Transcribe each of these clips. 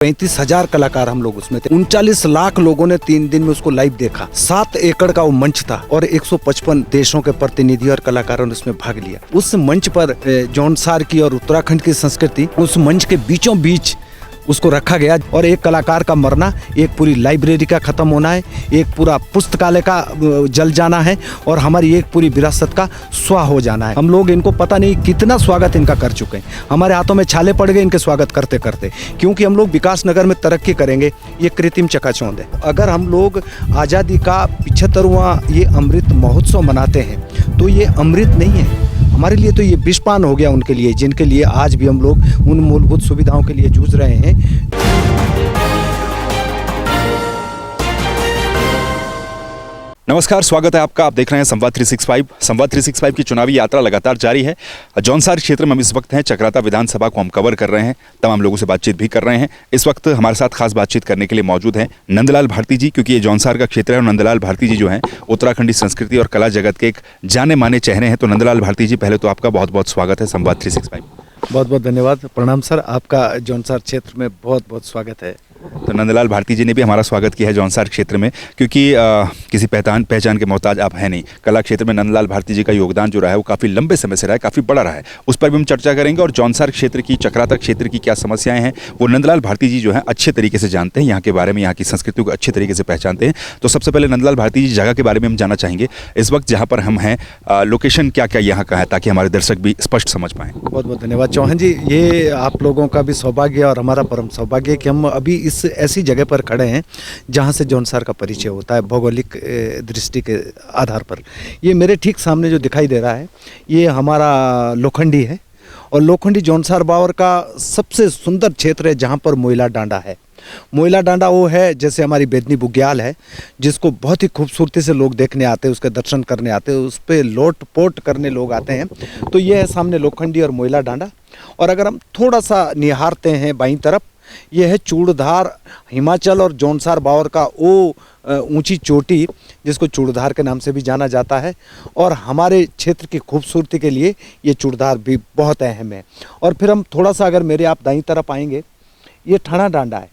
35,000 कलाकार हम लोग उसमें थे। 39 लाख लोगों ने 3 दिन में उसको लाइव देखा। 7 एकड़ का वो मंच था और 155 देशों के प्रतिनिधि और कलाकारों ने उसमें भाग लिया। उस मंच पर जौनसार की और उत्तराखंड की संस्कृति उस मंच के बीचों बीच उसको रखा गया। और एक कलाकार का मरना, एक पूरी लाइब्रेरी का खत्म होना है, एक पूरा पुस्तकालय का जल जाना है और हमारी एक पूरी विरासत का स्वाह हो जाना है। हम लोग इनको पता नहीं कितना स्वागत इनका कर चुके हैं। हमारे हाथों में छाले पड़ गए इनके स्वागत करते करते, क्योंकि हम लोग विकास नगर में तरक्की करेंगे ये कृत्रिम चकाचौंध है। अगर हम लोग आज़ादी का 75वां ये अमृत महोत्सव मनाते हैं तो ये अमृत नहीं है हमारे लिए, तो ये विषपान हो गया उनके लिए, जिनके लिए आज भी हम लोग उन मूलभूत सुविधाओं के लिए जूझ रहे हैं। नमस्कार, स्वागत है आपका। आप देख रहे हैं संवाद 365। संवाद 365 की चुनावी यात्रा लगातार जारी है। जौनसार क्षेत्र में हम इस वक्त हैं। चक्राता विधानसभा को हम कवर कर रहे हैं, तमाम लोगों से बातचीत भी कर रहे हैं। इस वक्त हमारे साथ खास बातचीत करने के लिए मौजूद हैं नंदलाल भारती जी, क्योंकि ये जौनसार का क्षेत्र है और नंदलाल भारती जी जो हैं उत्तराखंडी संस्कृति और कला जगत के एक जाने माने चेहरे हैं। तो नंदलाल भारती जी, पहले तो आपका बहुत बहुत स्वागत है संवाद 365। बहुत बहुत धन्यवाद। प्रणाम सर, आपका जौनसार क्षेत्र में बहुत बहुत स्वागत है। तो नंदलाल भारती जी ने भी हमारा स्वागत किया है जौनसार क्षेत्र में, क्योंकि किसी पहचान के मोहताज आप हैं नहीं। कला क्षेत्र में नंदलाल भारती जी का योगदान जो रहा है वो काफ़ी लंबे समय से रहा है, काफ़ी बड़ा रहा है। उस पर भी हम चर्चा करेंगे और जौनसार क्षेत्र की, चक्राता क्षेत्र की क्या समस्याएं हैं वो नंदलाल भारती जी जो हैं अच्छे तरीके से जानते हैं, यहाँ के बारे में, यहाँ की संस्कृति को अच्छे तरीके से पहचानते हैं। तो सबसे पहले नंदलाल भारती जी, जगह के बारे में हम जानना चाहेंगे। इस वक्त जहाँ पर हम हैं, लोकेशन क्या क्या यहाँ का है, ताकि हमारे दर्शक भी स्पष्ट समझ पाएँ। बहुत बहुत धन्यवाद चौहान जी। ये आप लोगों का भी सौभाग्य और हमारा परम सौभाग्य है कि हम अभी इस ऐसी जगह पर खड़े हैं जहां से जौनसार का परिचय होता है भौगोलिक दृष्टि के आधार पर। ये मेरे ठीक सामने जो दिखाई दे रहा है ये हमारा लोखंडी है और लोखंडी जौनसार बावर का सबसे सुंदर क्षेत्र है जहां पर मोइला डांडा है। मोइला डांडा वो है जैसे हमारी बेदनी बुग्याल है, जिसको बहुत ही खूबसूरती से लोग देखने आते हैं, उसके दर्शन करने आते हैं, उस पर लोट पोट करने लोग आते हैं। तो ये है सामने लोखंडी और मोइला डांडा। और अगर हम थोड़ा सा निहारते हैं बाईं तरफ, ये है चूड़धार, हिमाचल और जौनसार बावर का वो ऊंची चोटी जिसको चूड़धार के नाम से भी जाना जाता है। और हमारे क्षेत्र की खूबसूरती के लिए ये चूड़धार भी बहुत अहम है। और फिर हम थोड़ा सा अगर मेरे आप दाईं तरफ आएंगे, ये ठाणा डांडा है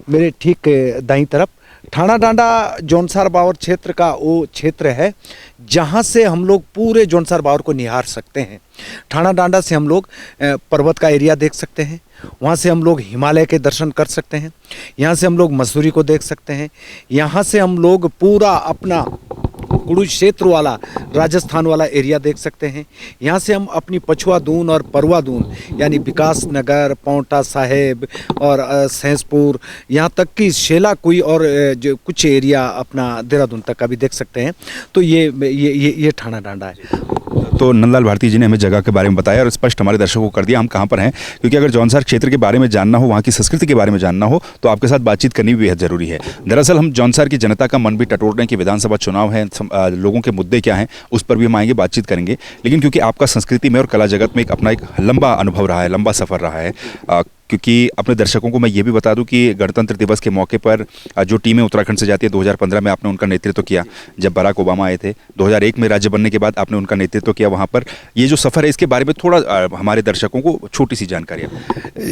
मेरे ठीक दाईं तरफ। ठाणा डांडा जौनसार बावर क्षेत्र का वो क्षेत्र है जहाँ से हम लोग पूरे जौनसार बावर को निहार सकते हैं। ठाणा डांडा से हम लोग पर्वत का एरिया देख सकते हैं, वहाँ से हम लोग हिमालय के दर्शन कर सकते हैं, यहाँ से हम लोग मसूरी को देख सकते हैं, यहाँ से हम लोग पूरा अपना कुरुक्षेत्र वाला राजस्थान वाला एरिया देख सकते हैं। यहाँ से हम अपनी पछुआ दून और परवा दून यानी विकास नगर, पांवटा साहेब और सहसपुर, यहाँ तक कि शेलाकुई और जो कुछ एरिया अपना देहरादून तक का भी देख सकते हैं। तो ये ठाणा डांडा है। तो नंदलाल भारती जी ने हमें जगह के बारे में बताया और स्पष्ट हमारे दर्शकों को कर दिया हम कहाँ पर हैं, क्योंकि अगर जौनसार क्षेत्र के बारे में जानना हो, वहाँ की संस्कृति के बारे में जानना हो, तो आपके साथ बातचीत करनी भी बेहद ज़रूरी है। दरअसल हम जौनसार की जनता का मन भी टटोल रहे हैं कि विधानसभा चुनाव है, लोगों के मुद्दे क्या हैं उस पर भी हम आएंगे, बातचीत करेंगे। लेकिन क्योंकि आपका संस्कृति में और कला जगत में अपना एक लंबा अनुभव रहा है, लंबा सफ़र रहा है, क्योंकि अपने दर्शकों को मैं ये भी बता दूं कि गणतंत्र दिवस के मौके पर जो टीमें उत्तराखंड से जाती है, 2015 में आपने उनका नेतृत्व किया जब बराक ओबामा आए थे। 2001 में राज्य बनने के बाद आपने उनका नेतृत्व किया वहाँ पर। ये जो सफ़र है इसके बारे में थोड़ा हमारे दर्शकों को छोटी सी जानकारी।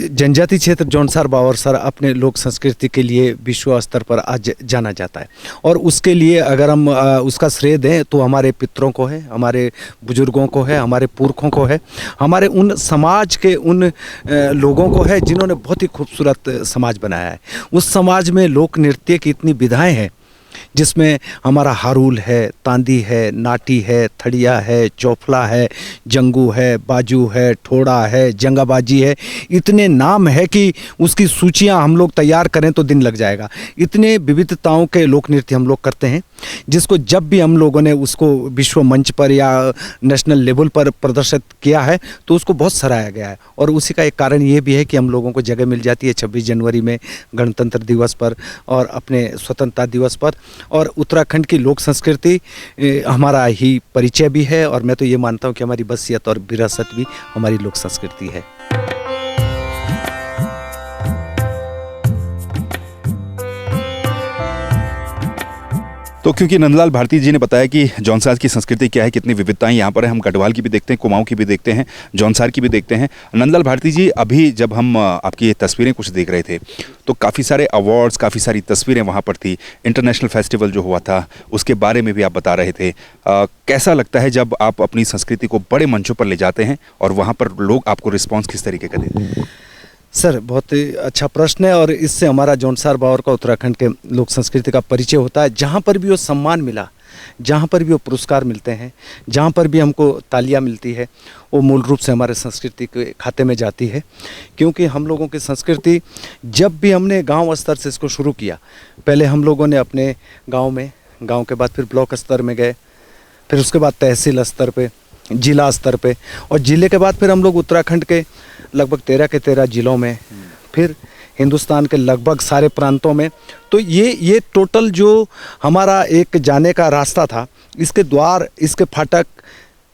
जनजाति क्षेत्र जौनसार बावर सर अपने लोक संस्कृति के लिए विश्व स्तर पर आज जाना जाता है और उसके लिए अगर हम उसका श्रेय दें तो हमारे पितरों को है, हमारे बुजुर्गों को है, हमारे पुरखों को है, हमारे उन समाज के उन लोगों को है जिन्होंने बहुत ही खूबसूरत समाज बनाया है। उस समाज में लोक नृत्य की इतनी विधाएं हैं जिसमें हमारा हारूल है, तांदी है, नाटी है, थड़िया है, चौफला है, जंगू है, बाजू है, ठोड़ा है, जंगाबाजी है। इतने नाम है कि उसकी सूचियां हम लोग तैयार करें तो दिन लग जाएगा। इतने विविधताओं के लोक नृत्य हम लोग करते हैं जिसको जब भी हम लोगों ने उसको विश्व मंच पर या नेशनल लेवल पर प्रदर्शित किया है तो उसको बहुत सराहा गया है। और उसी का एक कारण ये भी है कि हम लोगों को जगह मिल जाती है 26 जनवरी में गणतंत्र दिवस पर और अपने स्वतंत्रता दिवस पर। और उत्तराखंड की लोक संस्कृति हमारा ही परिचय भी है और मैं तो ये मानता हूँ कि हमारी बसियत और विरासत भी हमारी लोक संस्कृति है। तो क्योंकि नंदलाल भारती जी ने बताया कि जौनसार की संस्कृति क्या है, कितनी विविधताएं यहाँ पर है, हम गढ़वाल की भी देखते हैं, कुमाऊं की भी देखते हैं, जौनसार की भी देखते हैं। नंदलाल भारती जी, अभी जब हम आपकी ये तस्वीरें कुछ देख रहे थे तो काफ़ी सारे अवार्ड्स, काफ़ी सारी तस्वीरें वहाँ पर थी। इंटरनेशनल फेस्टिवल जो हुआ था उसके बारे में भी आप बता रहे थे। कैसा लगता है जब आप अपनी संस्कृति को बड़े मंचों पर ले जाते हैं और वहाँ पर लोग आपको रिस्पॉन्स किस तरीके का देते हैं? सर, बहुत ही अच्छा प्रश्न है और इससे हमारा जौनसार बावर का, उत्तराखंड के लोक संस्कृति का परिचय होता है। जहाँ पर भी वो सम्मान मिला, जहाँ पर भी वो पुरस्कार मिलते हैं, जहाँ पर भी हमको तालियां मिलती है, वो मूल रूप से हमारे संस्कृति के खाते में जाती है। क्योंकि हम लोगों की संस्कृति, जब भी हमने गांव स्तर से इसको शुरू किया, पहले हम लोगों ने अपने गांव में, गांव के बाद फिर ब्लॉक स्तर में गए, फिर उसके बाद तहसील स्तर पे, जिला स्तर पे, और जिले के बाद फिर हम लोग उत्तराखंड के लगभग 13 के 13 जिलों में, फिर हिंदुस्तान के लगभग सारे प्रांतों में। तो ये टोटल जो हमारा एक जाने का रास्ता था, इसके द्वार, इसके फाटक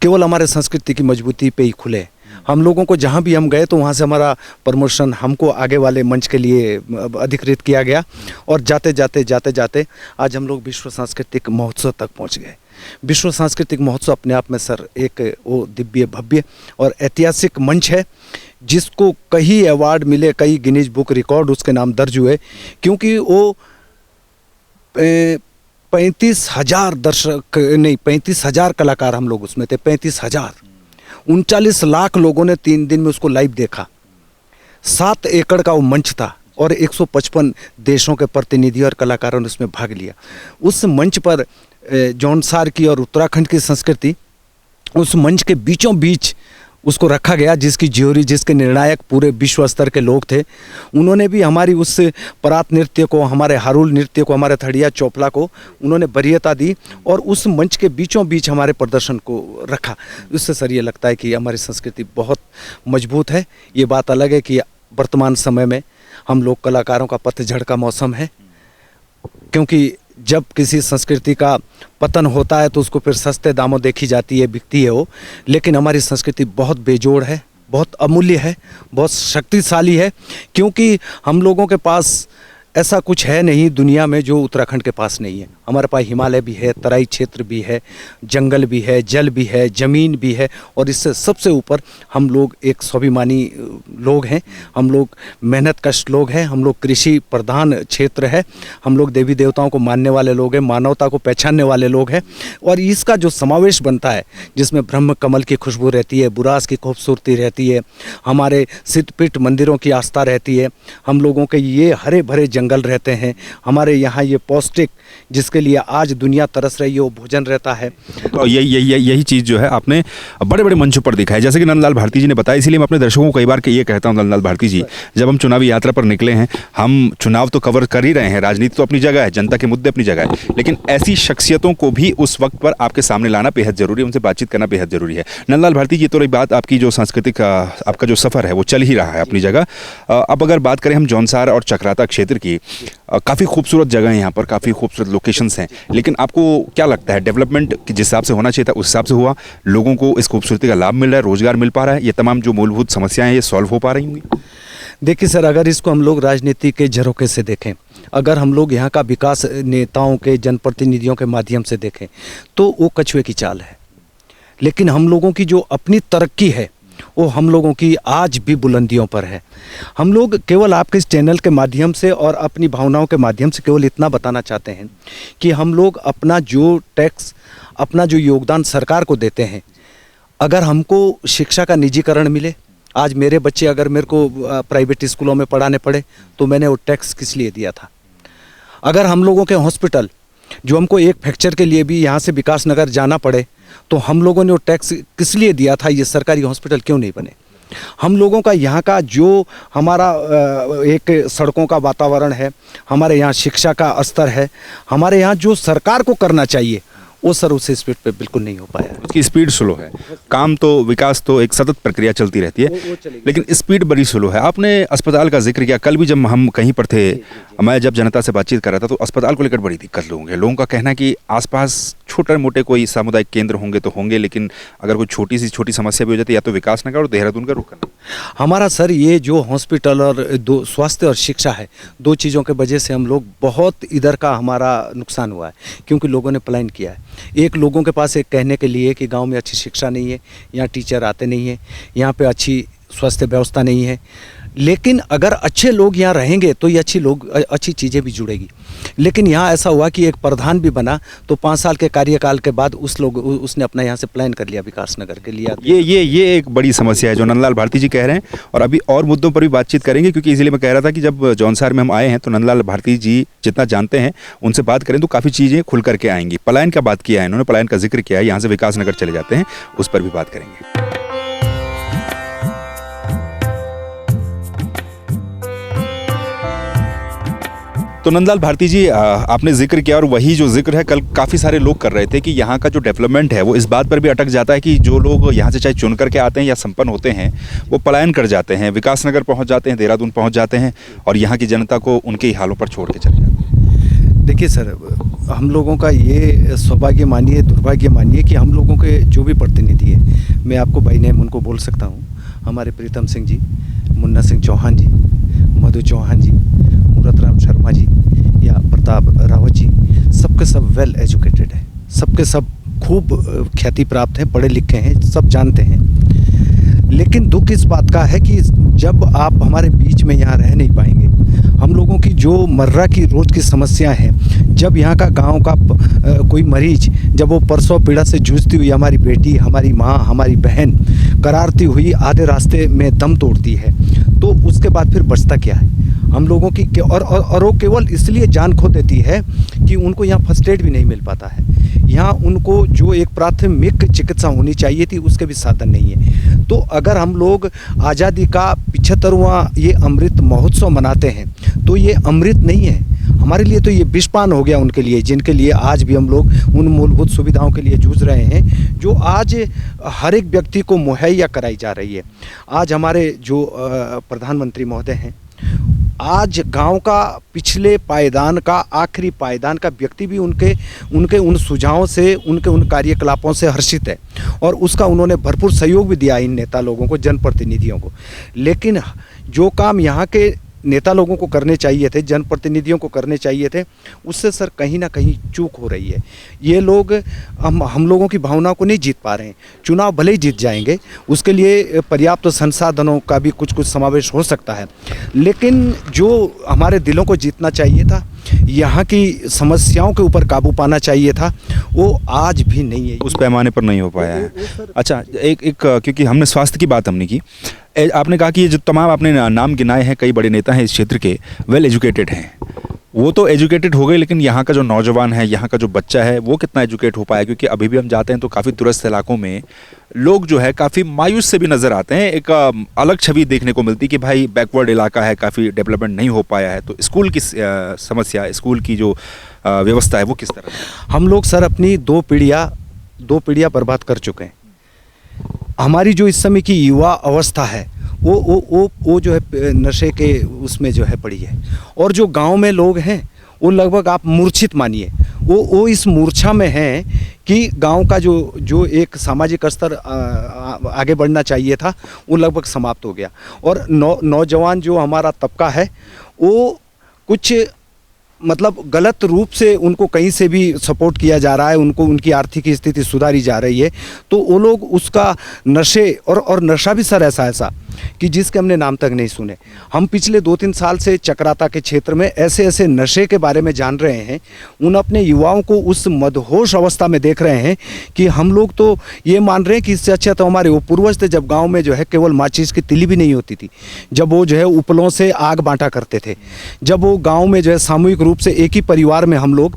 केवल हमारे संस्कृति की मजबूती पे ही खुले। हम लोगों को जहाँ भी हम गए तो वहाँ से हमारा प्रमोशन, हमको आगे वाले मंच के लिए अधिकृत किया गया, और जाते जाते आज हम लोग विश्व सांस्कृतिक महोत्सव तक पहुँच गए। विश्व सांस्कृतिक महोत्सव अपने आप में सर एक वो दिव्य, भव्य और ऐतिहासिक मंच है, जिसको कई अवार्ड मिले, कई गिनीज बुक रिकॉर्ड उसके नाम दर्ज हुए। क्योंकि वो 35,000 दर्शक नहीं, 35,000 कलाकार हम लोग उसमें थे। 35,000, 39 लाख लोगों ने 3 दिन में उसको लाइव देखा। 7 एकड़ का वो मंच था और 155 देशों के प्रतिनिधि और कलाकारों ने उसमें भाग लिया। उस मंच पर जौनसार की और उत्तराखंड की संस्कृति, उस मंच के बीचों बीच उसको रखा गया, जिसकी ज्यूरी, जिसके निर्णायक पूरे विश्व स्तर के लोग थे। उन्होंने भी हमारी उस परात नृत्य को, हमारे हारुल नृत्य को, हमारे थड़िया चोपला को उन्होंने वरीयता दी और उस मंच के बीचों बीच हमारे प्रदर्शन को रखा। उससे सर ये लगता है कि हमारी संस्कृति बहुत मजबूत है। ये बात अलग है कि वर्तमान समय में हम लोग कलाकारों का पतझड़ का मौसम है, क्योंकि जब किसी संस्कृति का पतन होता है तो उसको फिर सस्ते दामों देखी जाती है, बिकती है वो। लेकिन हमारी संस्कृति बहुत बेजोड़ है, बहुत अमूल्य है, बहुत शक्तिशाली है। क्योंकि हम लोगों के पास ऐसा कुछ है नहीं दुनिया में जो उत्तराखंड के पास नहीं है। हमारे पास हिमालय भी है, तराई क्षेत्र भी है, जंगल भी है, जल भी है, ज़मीन भी है, और इससे सबसे ऊपर हम लोग एक स्वाभिमानी लोग हैं। हम लोग मेहनत कश लोग हैं। हम लोग कृषि प्रधान क्षेत्र है। हम लोग देवी देवताओं को मानने वाले लोग हैं, मानवता को पहचानने वाले लोग हैं। और इसका जो समावेश बनता है, जिसमें ब्रह्म कमल की खुशबू रहती है, बुरास की खूबसूरती रहती है, हमारे सिद्धपीठ मंदिरों की आस्था रहती है, हम लोगों के ये हरे भरे जंगल रहते हैं, हमारे यहाँ ये पौष्टिक, जिसके लिए आज दुनिया तरस रही है, वो भोजन रहता है। और यही चीज़ जो है आपने बड़े बड़े मंचों पर दिखा है, जैसे कि नंदलाल भारती जी ने बताया। इसीलिए मैं अपने दर्शकों को कई बार ये कहता हूँ, नंदलाल भारती जी, जब हम चुनावी यात्रा पर निकले हैं, हम चुनाव तो कवर कर ही रहे हैं, राजनीति तो अपनी जगह है, जनता के मुद्दे अपनी जगह है, लेकिन ऐसी शख्सियतों को भी उस वक्त पर आपके सामने लाना बेहद जरूरी है, उनसे बातचीत करना बेहद जरूरी है। नंदलाल भारती जी, तो रही बात आपकी जो सांस्कृतिक आपका जो सफ़र है वो चल ही रहा है अपनी जगह। अब अगर बात करें हम जौनसार और चक्राता क्षेत्र की, काफ़ी खूबसूरत जगह है यहाँ पर, काफ़ी खूबसूरत लोकेशंस हैं, लेकिन आपको क्या लगता है डेवलपमेंट जिस हिसाब से होना चाहिए था उस हिसाब से हुआ? लोगों को इस खूबसूरती का लाभ मिल रहा है, रोजगार मिल पा रहा है, ये तमाम जो मूलभूत समस्याएं हैं ये सॉल्व हो पा रही होंगी? देखिए सर, अगर इसको हम लोग राजनीति के झरोखे से देखें, अगर हम लोग यहाँ का विकास नेताओं के, जनप्रतिनिधियों के माध्यम से देखें, तो वो कछुए की चाल है। लेकिन हम लोगों की जो अपनी तरक्की है, वो हम लोगों की आज भी बुलंदियों पर है। हम लोग केवल आपके इस चैनल के माध्यम से और अपनी भावनाओं के माध्यम से केवल इतना बताना चाहते हैं कि हम लोग अपना जो टैक्स, अपना जो योगदान सरकार को देते हैं, अगर हमको शिक्षा का निजीकरण मिले, आज मेरे बच्चे अगर मेरे को प्राइवेट स्कूलों में पढ़ाने पड़े तो मैंने वो टैक्स किस लिए दिया था? अगर हम लोगों के हॉस्पिटल, जो हमको एक फ्रैक्चर के लिए भी यहाँ से विकास नगर जाना पड़े, तो हम लोगों ने वो टैक्स किस लिए दिया था? ये सरकारी हॉस्पिटल क्यों नहीं बने? हम लोगों का यहाँ का जो हमारा एक सड़कों का वातावरण है, हमारे यहाँ शिक्षा का स्तर है, हमारे यहाँ जो सरकार को करना चाहिए वो सर उस स्पीड पे बिल्कुल नहीं हो पाया। उसकी स्पीड स्लो है। काम तो, विकास तो एक सतत प्रक्रिया चलती रहती है, लेकिन स्पीड बड़ी स्लो है। आपने अस्पताल का जिक्र किया, कल भी जब हम कहीं पर थे मैं जब जनता से बातचीत कर रहा था तो अस्पताल को लेकर बड़ी दिक्कत लोगों का कहना है कि आसपास छोटे मोटे कोई सामुदायिक केंद्र होंगे तो होंगे, लेकिन अगर कोई छोटी समस्या भी हो जाती है या तो विकास नगर और देहरादून का रुख करना। हमारा सर ये जो हॉस्पिटल और दो स्वास्थ्य और शिक्षा है, दो चीज़ों के वजह से हम लोग बहुत इधर का हमारा नुकसान हुआ है, क्योंकि लोगों ने पलायन किया है। एक लोगों के पास एक कहने के लिए कि गांव में अच्छी शिक्षा नहीं है, यहाँ टीचर आते नहीं हैं, यहाँ पे अच्छी स्वास्थ्य व्यवस्था नहीं है, लेकिन अगर अच्छे लोग यहाँ रहेंगे तो ये अच्छी चीज़ें भी जुड़ेगी। लेकिन यहाँ ऐसा हुआ कि एक प्रधान भी बना तो 5 साल के कार्यकाल के बाद उसने अपना यहाँ से प्लान कर लिया विकास नगर के लिए। ये एक बड़ी समस्या है जो नंदलाल भारती जी कह रहे हैं, और अभी और मुद्दों पर भी बातचीत करेंगे, क्योंकि इसलिए मैं कह रहा था कि जब जौनसार में हम आए हैं तो नंदलाल भारती जी जितना जानते हैं उनसे बात करें तो काफ़ी चीज़ें खुल करके आएंगी। पलायन का बात किया है इन्होंने, पलायन का जिक्र किया है, यहाँ से विकास नगर चले जाते हैं, उस पर भी बात करेंगे। तो नंदलाल भारती जी, आपने जिक्र किया और वही जो जिक्र है कल काफ़ी सारे लोग कर रहे थे कि यहाँ का जो डेवलपमेंट है वो इस बात पर भी अटक जाता है कि जो लोग यहाँ से चाहे चुन करके आते हैं या संपन्न होते हैं वो पलायन कर जाते हैं, विकास नगर पहुँच जाते हैं, देहरादून पहुँच जाते हैं और यहाँ की जनता को उनके ही हालों पर छोड़ के चले जाते हैं। देखिए सर, हम लोगों का ये सौभाग्य मानिए, दुर्भाग्य मानिए कि हम लोगों के जो भी प्रतिनिधि है, मैं आपको बाई नेम उनको बोल सकता हूँ, हमारे प्रीतम सिंह जी, मुन्ना सिंह चौहान जी, मधु चौहान जी, मूरत राम शर्मा जी या प्रताप रावत जी, सबके सब वेल एजुकेटेड है, सबके सब खूब ख्याति प्राप्त हैं, पढ़े लिखे हैं, सब जानते हैं। लेकिन दुख इस बात का है कि जब आप हमारे बीच में यहाँ रह नहीं पाएंगे, हम लोगों की जो मर्रा की रोज़ की समस्या है, जब यहाँ का गांव का कोई मरीज जब वो परसों पीड़ा से जूझती हुई हमारी बेटी, हमारी माँ, हमारी बहन करारती हुई आधे रास्ते में दम तोड़ती है, तो उसके बाद फिर बचता क्या है हम लोगों की। और वो केवल इसलिए जान खो देती है कि उनको यहाँ फर्स्ट एड भी नहीं मिल पाता है। यहाँ उनको जो एक प्राथमिक चिकित्सा होनी चाहिए थी उसके भी साधन नहीं है। तो अगर हम लोग आज़ादी का 75वां ये अमृत महोत्सव मनाते हैं तो ये अमृत नहीं है हमारे लिए, तो ये विषपान हो गया उनके लिए, जिनके लिए आज भी हम लोग उन मूलभूत सुविधाओं के लिए जूझ रहे हैं जो आज हर एक व्यक्ति को मुहैया कराई जा रही है। आज हमारे जो प्रधानमंत्री महोदय हैं, आज गांव का पिछले पायदान का, आखिरी पायदान का व्यक्ति भी उनके उन सुझावों से, उनके उन कार्यकलापों से हर्षित है और उसका उन्होंने भरपूर सहयोग भी दिया इन नेता लोगों को, जनप्रतिनिधियों को। लेकिन जो काम यहाँ के नेता लोगों को करने चाहिए थे, जनप्रतिनिधियों को करने चाहिए थे, उससे सर कहीं ना कहीं चूक हो रही है। ये लोग हम लोगों की भावना को नहीं जीत पा रहे हैं। चुनाव भले ही जीत जाएंगे, उसके लिए पर्याप्त संसाधनों का भी कुछ समावेश हो सकता है, लेकिन जो हमारे दिलों को जीतना चाहिए था, यहाँ की समस्याओं के ऊपर काबू पाना चाहिए था, वो आज भी नहीं है, उस पैमाने पर नहीं हो पाया है। अच्छा, एक क्योंकि हमने स्वास्थ्य की बात हमने की, आपने कहा कि ये जो तमाम आपने नाम गिनाए हैं, कई बड़े नेता हैं इस क्षेत्र के, वेल एजुकेटेड हैं, वो तो एजुकेटेड हो गए, लेकिन यहाँ का जो नौजवान है, यहाँ का जो बच्चा है, वो कितना एजुकेट हो पाया? क्योंकि अभी भी हम जाते हैं तो काफ़ी दूरस्थ इलाकों में लोग जो है काफ़ी मायूस से भी नज़र आते हैं। एक अलग छवि देखने को मिलती कि भाई बैकवर्ड इलाका है, काफ़ी डेवलपमेंट नहीं हो पाया है। तो स्कूल की समस्या, स्कूल की जो व्यवस्था है वो किस तरह? हम लोग सर अपनी दो पीढ़ियाँ बर्बाद कर चुके हैं। हमारी जो इस समय की युवा अवस्था है वो जो है नशे के उसमें जो है पड़ी है, और जो गांव में लोग हैं वो लगभग आप मूर्छित मानिए, वो इस मूर्छा में हैं कि गांव का जो एक सामाजिक स्तर आगे बढ़ना चाहिए था वो लगभग समाप्त हो गया। और नौजवान जो हमारा तबका है वो कुछ मतलब गलत रूप से उनको कहीं से भी सपोर्ट किया जा रहा है, उनको उनकी आर्थिक स्थिति सुधारी जा रही है, तो वो लोग उसका नशे और नशा भी सर ऐसा कि जिसके हमने नाम तक नहीं सुने। हम पिछले 2-3 साल से चक्राता के क्षेत्र में ऐसे नशे के बारे में जान रहे हैं, उन अपने युवाओं को उस मदहोश अवस्था में देख रहे हैं कि हम लोग तो ये मान रहे हैं कि इससे अच्छा तो हमारे वो पूर्वज थे, जब गांव में जो है केवल माचिस की तिली भी नहीं होती थी, जब वो जो है उपलों से आग बांटा करते थे, जब वो गाँव में जो है सामूहिक रूप से एक ही परिवार में हम लोग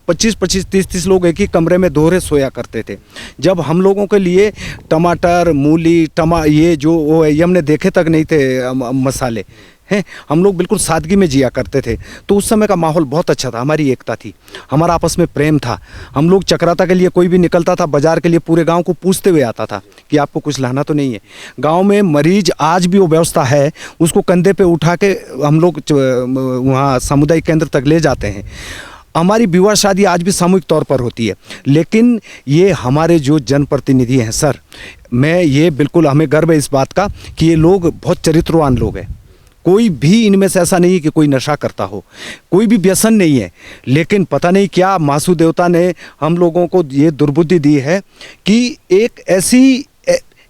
25-25, 30-30 लोग एक ही कमरे में दोहरे सोया करते थे, जब हम लोगों के लिए टमाटर, मूली, ये जो वो हमने देखे तक नहीं थे मसाले, हैं, हम लोग बिल्कुल सादगी में जिया करते थे। तो उस समय का माहौल बहुत अच्छा था, हमारी एकता थी, हमारा आपस में प्रेम था। हम लोग चक्राता के लिए कोई भी निकलता था बाजार के लिए, पूरे गांव को पूछते हुए आता था कि आपको कुछ लाना तो नहीं है। गांव में मरीज आज भी वो व्यवस्था है, उसको कंधे पे उठा के हम लोग वहाँ सामुदायिक केंद्र तक ले जाते हैं। हमारी विवाह शादी आज भी सामूहिक तौर पर होती है। लेकिन ये हमारे जो जनप्रतिनिधि हैं सर, मैं ये बिल्कुल हमें गर्व है इस बात का कि ये लोग बहुत चरित्रवान लोग हैं। कोई भी इनमें से ऐसा नहीं है कि कोई नशा करता हो, कोई भी व्यसन नहीं है। लेकिन पता नहीं क्या मासू देवता ने हम लोगों को ये दुर्बुद्धि दी है कि एक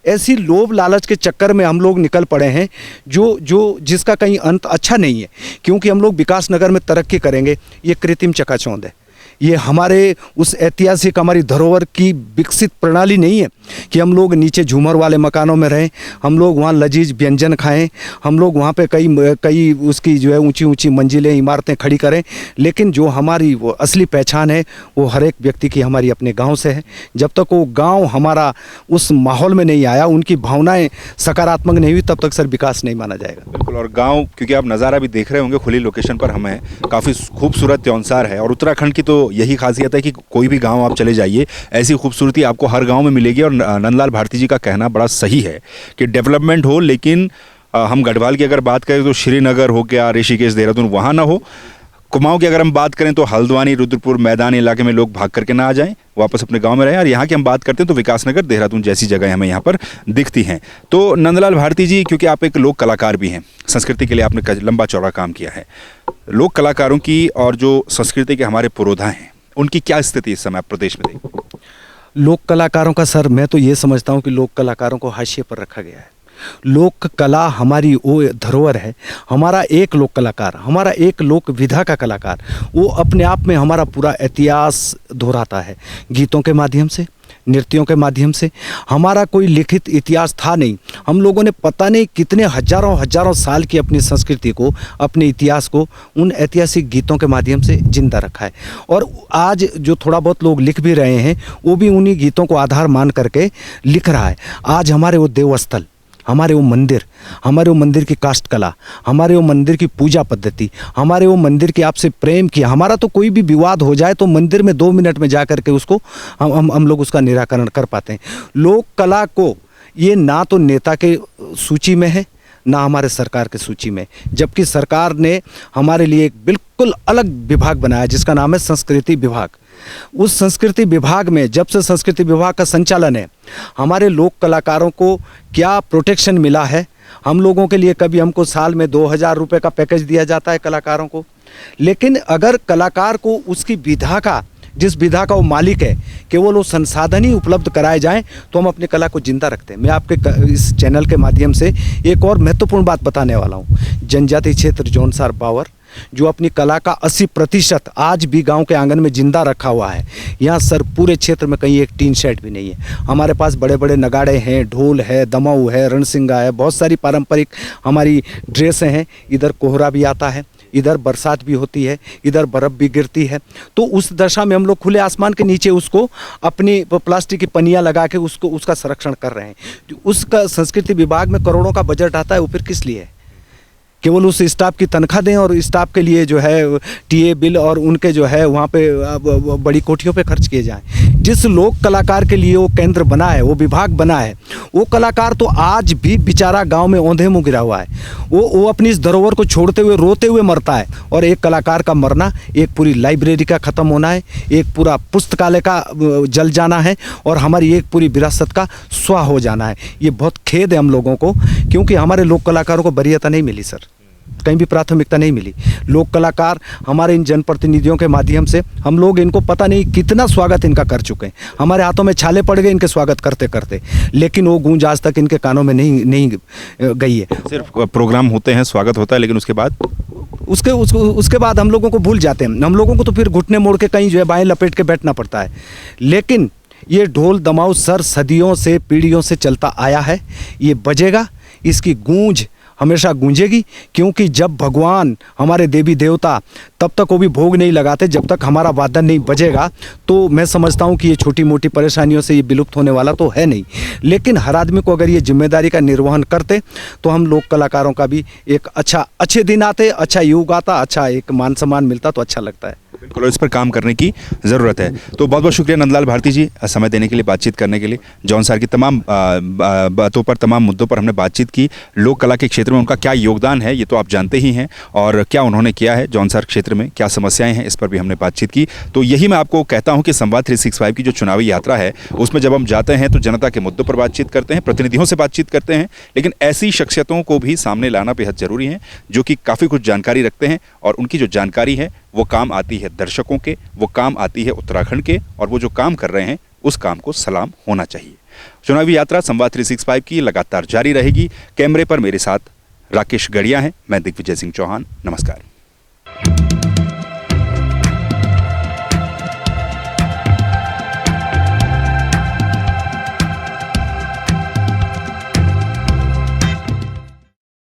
ऐसी लोभ लालच के चक्कर में हम लोग निकल पड़े हैं जो जिसका कहीं अंत अच्छा नहीं है। क्योंकि हम लोग विकास नगर में तरक्की करेंगे, ये कृत्रिम चकाचौंध है। ये हमारे उस ऐतिहासिक हमारी धरोहर की विकसित प्रणाली नहीं है कि हम लोग नीचे झूमर वाले मकानों में रहें, हम लोग वहाँ लजीज व्यंजन खाएं, हम लोग वहाँ पे कई उसकी जो है ऊंची ऊंची मंजिलें इमारतें खड़ी करें। लेकिन जो हमारी वो असली पहचान है वो हर एक व्यक्ति की हमारी अपने गांव से है। जब तक वो गांव हमारा उस माहौल में नहीं आया, उनकी भावनाएं सकारात्मक नहीं हुई, तब तक सर विकास नहीं माना जाएगा। बिल्कुल। और गांव, क्योंकि आप नज़ारा भी देख रहे होंगे, खुली लोकेशन पर हमें काफ़ी खूबसूरत त्योंसार है। और उत्तराखंड की तो यही खासियत है कि कोई भी गांव आप चले जाइए, ऐसी खूबसूरती आपको हर गांव में मिलेगी। और नंदलाल भारती जी का कहना बड़ा सही है कि डेवलपमेंट हो, लेकिन हम गढ़वाल की अगर बात करें तो श्रीनगर हो गया, ऋषिकेश, देहरादून वहाँ ना हो। कुमाऊं की अगर हम बात करें तो हल्द्वानी, रुद्रपुर, मैदानी इलाके में लोग भाग करके ना आ जाएं, वापस अपने गांव में रहें। और यहाँ की हम बात करते हैं तो विकासनगर, देहरादून जैसी जगह हमें यहाँ पर दिखती हैं। तो नंदलाल भारती जी, क्योंकि आप एक लोक कलाकार भी हैं, संस्कृति के लिए आपने लंबा चौड़ा काम किया है, लोक कलाकारों की और जो संस्कृति के हमारे पुरोधा हैं, उनकी क्या स्थिति इस समय प्रदेश में देखो? लोक कलाकारों का सर, मैं तो ये समझता हूँ कि लोक कलाकारों को हाशिए पर रखा गया है। लोक कला हमारी वो धरोहर है। हमारा एक लोक कलाकार, हमारा एक लोक विधा का कलाकार, वो अपने आप में हमारा पूरा इतिहास दोहराता है। गीतों के माध्यम से, नृत्यों के माध्यम से। हमारा कोई लिखित इतिहास था नहीं। हम लोगों ने पता नहीं कितने हजारों साल की अपनी संस्कृति को, अपने इतिहास को उन ऐतिहासिक गीतों के माध्यम से जिंदा रखा है। और आज जो थोड़ा बहुत लोग लिख भी रहे हैं, वो भी उन्हीं गीतों को आधार मान करके लिख रहा है। आज हमारे वो देवस्थल, हमारे वो मंदिर की काष्ठ कला, हमारे वो मंदिर की पूजा पद्धति, हमारे वो मंदिर के आपसे प्रेम की, हमारा तो कोई भी विवाद हो जाए तो मंदिर में 2 मिनट में जा कर के उसको हम लोग उसका निराकरण कर पाते हैं। लोक कला को ये ना तो नेता के सूची में है, ना हमारे सरकार के सूची में, जबकि सरकार ने हमारे लिए एक बिल्कुल अलग विभाग बनाया जिसका नाम है संस्कृति विभाग। उस संस्कृति विभाग में जब से संस्कृति विभाग का संचालन है, हमारे लोक कलाकारों को क्या प्रोटेक्शन मिला है। हम लोगों के लिए कभी हमको साल में 2000 रुपये का पैकेज दिया जाता है कलाकारों को। लेकिन अगर कलाकार को उसकी विधा का, जिस विधा का वो मालिक है, केवल वो संसाधन ही उपलब्ध कराए जाएं तो हम अपनी कला को जिंदा रखते हैं। मैं आपके इस चैनल के माध्यम से एक और महत्वपूर्ण बात बताने वाला हूँ। जनजातीय क्षेत्र जौनसार बावर जो अपनी कला का 80% आज भी गांव के आंगन में जिंदा रखा हुआ है। यहाँ सर पूरे क्षेत्र में कहीं एक टीन शेड भी नहीं है। हमारे पास बड़े बड़े नगाड़े हैं, ढोल है, दमाऊ है, रणसिंगा है, बहुत सारी पारंपरिक हमारी ड्रेसें हैं। इधर कोहरा भी आता है, इधर बरसात भी होती है, इधर बर्फ़ भी गिरती है। तो उस दशा में हम लोग खुले आसमान के नीचे उसको अपनी प्लास्टिक की पनियाँ लगा के उसका संरक्षण कर रहे हैं। उसका संस्कृति विभाग में करोड़ों का बजट आता है, वो फिर किस लिए है? केवल उस स्टाफ की तनख्वाह दें और स्टाफ के लिए जो है टीए बिल और उनके जो है वहाँ पे बड़ी कोठियों पे खर्च किए जाएं। जिस लोक कलाकार के लिए वो केंद्र बना है, वो विभाग बना है, वो कलाकार तो आज भी बेचारा गांव में औंधे मुँह गिरा हुआ है। वो अपनी इस धरोहर को छोड़ते हुए रोते हुए मरता है। और एक कलाकार का मरना एक पूरी लाइब्रेरी का ख़त्म होना है, एक पूरा पुस्तकालय का जल जाना है और हमारी एक पूरी विरासत का स्वाह हो जाना है। ये बहुत खेद है हम लोगों को, क्योंकि हमारे लोक कलाकारों को वरीयता नहीं मिली सर, कहीं भी प्राथमिकता नहीं मिली। लोक कलाकार हमारे इन जनप्रतिनिधियों के माध्यम से हम लोग इनको पता नहीं कितना स्वागत इनका कर चुके हैं। हमारे हाथों में छाले पड़ गए इनके स्वागत करते करते, लेकिन वो गूंज आज तक इनके कानों में नहीं गई है। सिर्फ प्रोग्राम होते हैं, स्वागत होता है, लेकिन उसके बाद हम लोगों को भूल जाते हैं। हम लोगों को तो फिर घुटने मोड़ के कहीं जो है बाएं लपेट के बैठना पड़ता है। लेकिन ये ढोल दमाऊ सर सदियों से, पीढ़ियों से चलता आया है, ये बजेगा। इसकी गूंज हमेशा गूंजेगी, क्योंकि जब भगवान हमारे देवी देवता तब तक वो भी भोग नहीं लगाते जब तक हमारा वादन नहीं बजेगा। तो मैं समझता हूँ कि ये छोटी मोटी परेशानियों से ये विलुप्त होने वाला तो है नहीं, लेकिन हर आदमी को अगर ये जिम्मेदारी का निर्वहन करते तो हम लोक कलाकारों का भी एक अच्छे दिन आते, अच्छा युग आता, अच्छा एक मान सम्मान मिलता तो अच्छा लगता है। बिल्कुल, इस पर काम करने की ज़रूरत है। तो बहुत बहुत शुक्रिया नंदलाल भारती जी समय देने के लिए, बातचीत करने के लिए। जौनसार की तमाम बातों पर, तमाम मुद्दों पर हमने बातचीत की। लोक कला के क्षेत्र में उनका क्या योगदान है ये तो आप जानते ही हैं, और क्या उन्होंने किया है जौनसार क्षेत्र में, क्या समस्याएं हैं, इस पर भी हमने बातचीत की। तो यही मैं आपको कहता हूं कि संवाद 365 की जो चुनावी यात्रा है उसमें जब हम जाते हैं तो जनता के मुद्दों पर बातचीत करते हैं, प्रतिनिधियों से बातचीत करते हैं, लेकिन ऐसी शख्सियतों को भी सामने लाना बेहद ज़रूरी है जो कि काफ़ी कुछ जानकारी रखते हैं, और उनकी जो जानकारी है वो काम आती है दर्शकों के, वो काम आती है उत्तराखंड के, और वो जो काम कर रहे हैं उस काम को सलाम होना चाहिए। चुनावी यात्रा संवाद 365 की लगातार जारी रहेगी। कैमरे पर मेरे साथ राकेश गढ़िया हैं, मैं दिग्विजय सिंह चौहान। नमस्कार।